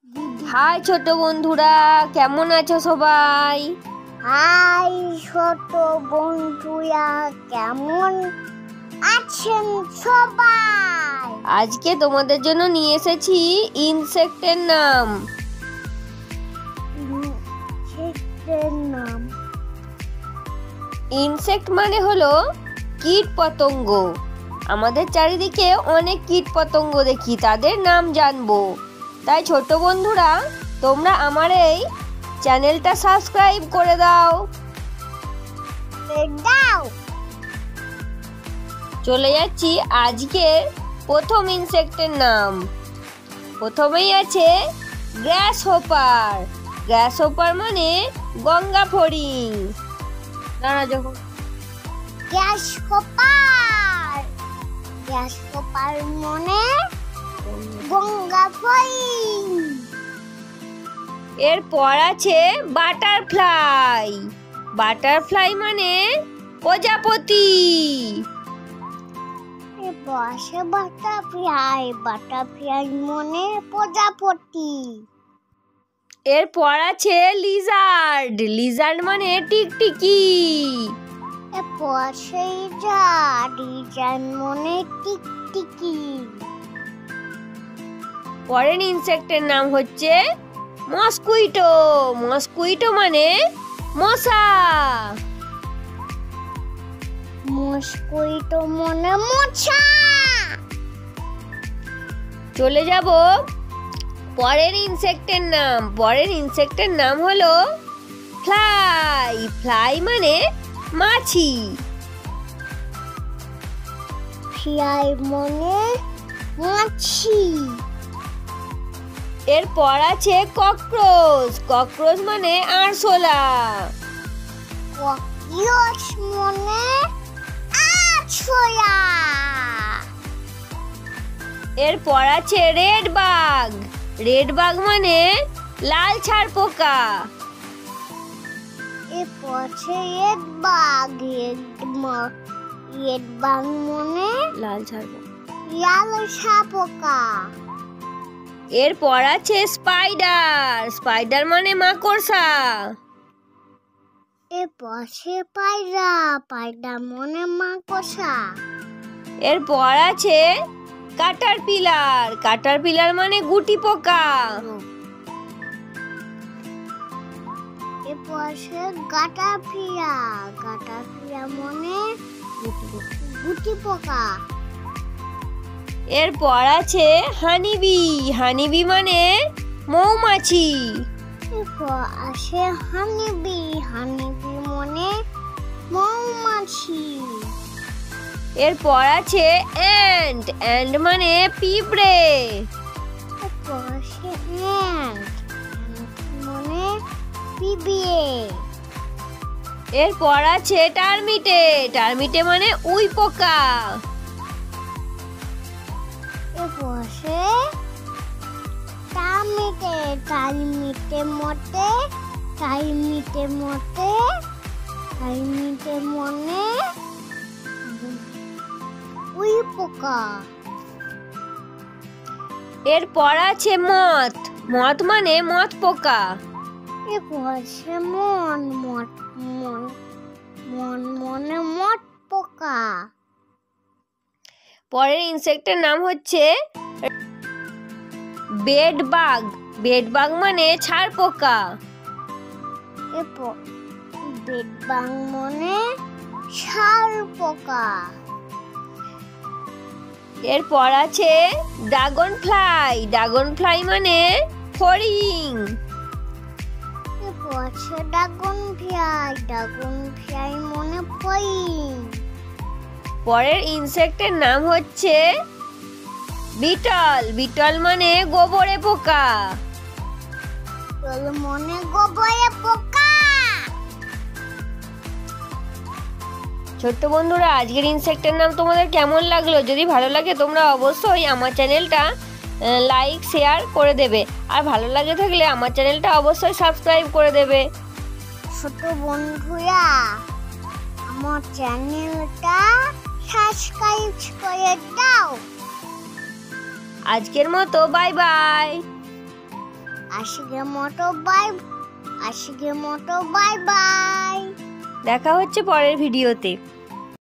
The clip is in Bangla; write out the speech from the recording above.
হাই ছোট বন্ধুরা, কেমন আছো সবাই? হাই ছোট বন্ধুরা, কেমন আছেন সবাই? আজকে তোমাদের জন্য নিয়ে এসেছি ইনসেক্টের নাম। ইনসেক্ট মানে হলো কীট পতঙ্গ। আমাদের চারিদিকে অনেক কীট পতঙ্গ দেখি, তাদের নাম জানবো। তাই ছোট বন্ধুরা, তোমরা আমার এই চ্যানেলটা সাবস্ক্রাইব করে দাও। চলে যাচ্ছি আজকের প্রথম ইনসেক্টের নাম। প্রথমেই আছে গ্রাস হোপার। গ্রাস হোপার মানে গঙ্গা ফড়িং। দাঁড়া যখন গ্যাস হোপার, গ্যাস হোপার মানে গঙ্গা ফড়িং। এরপর আছে বাটারফ্লাই। বাটারফ্লাই মানে প্রজাপতি। বসে বাটারফ্লাই, বাটারফ্লাই মানে প্রজাপতি। এরপর আছে লিজার্ড। লিজার্ড মানে টিকটিকি। বসে লিজার্ড, লিজার্ড মানে টিকটিকি। পরের ইনসেক্টের নাম হচ্ছে মসকুইটো। মসকুইটো মানে মশা। মস্কুইটো মানে মশা। চলে যাব পরের ইনসেক্টের নাম। পরের ইনসেক্টের নাম হলো ফ্লাই। ফ্লাই মানে মাছি। ফ্লাই মানে মাছি। এরপর আছে ককরোচ। ককরোচ মানে আরশোলা। ককরোচ মানে আরশোলা। এরপর আছে রেড বাগ। রেড বাগ মানে লাল ছাড় পোকা। এরপর আছে রেড বাগ। রেড বাগ মানে লাল ছাড় পোকা। লাল ছাড় পোকা। এরপর আছে স্পাইডার। স্পাইডার মানে মাকড়সা। এরপর আছে পায়রা। পায়রা মানে মাকড়সা। এরপর আছে কাটারপিলার। কাটারপিলার মানে গুটি পোকা। এরপর আছে গাটারপিলা। গাটারপিলা মানে গুটি পোকা। এরপর আছে হানিবি। হানিবি মানে মৌমাছি। এরপর আছে হানিবি। হানিবি মানে মৌমাছি। এরপর আছে অ্যান্ট। অ্যান্ট মানে পিঁপড়ে। এরপর আছে অ্যান্ট। অ্যান্ট মানে পিঁপড়ে। এরপর আছে টার্মিটে। টার্মিটে মানে উই পোকা। এরপর আছে টার্মিটে। টার্মিটে মতে টার্মিটে মতে টার্মিটে মানে উই পোকা। এরপর আছে মথ। মথ মানে মথ পোকা। এরপর আছে মন। মন মানে মট পোকা। পরের ইনসেক্টের নাম হচ্ছে বেড বাগ। বেড বাগ মানে ছাড় পোকা। এরপর বেডবাং মানে ছাড় পোকা। এরপর আছে ড্রাগন ফ্লাই। ড্রাগন ফ্লাই মানে ফড়িং। এরপর আছে ড্রাগন ফ্লাই। ড্রাগন ফ্লাই মানে ফড়িং। পরের ইনসেক্টের নাম হচ্ছে বিটল। বিটল মানে গোবরে পোকা। মনে গোবরে পোকা। ছোট্ট বন্ধুরা, আজকের ইনসেক্টের নাম তোমাদের কেমন লাগলো? যদি ভালো লাগে তোমরা অবশ্যই আমার চ্যানেলটা লাইক শেয়ার করে দেবে। আর ভালো লাগে থাকলে আমার চ্যানেলটা অবশ্যই সাবস্ক্রাইব করে দেবে। ছোট বন্ধুরা, আমার চ্যানেলটা সাবস্ক্রাইব করে দাও। আজকের মতো বাই বাই। আজকের মতো বাই বাই। দেখা হচ্ছে পরের ভিডিওতে।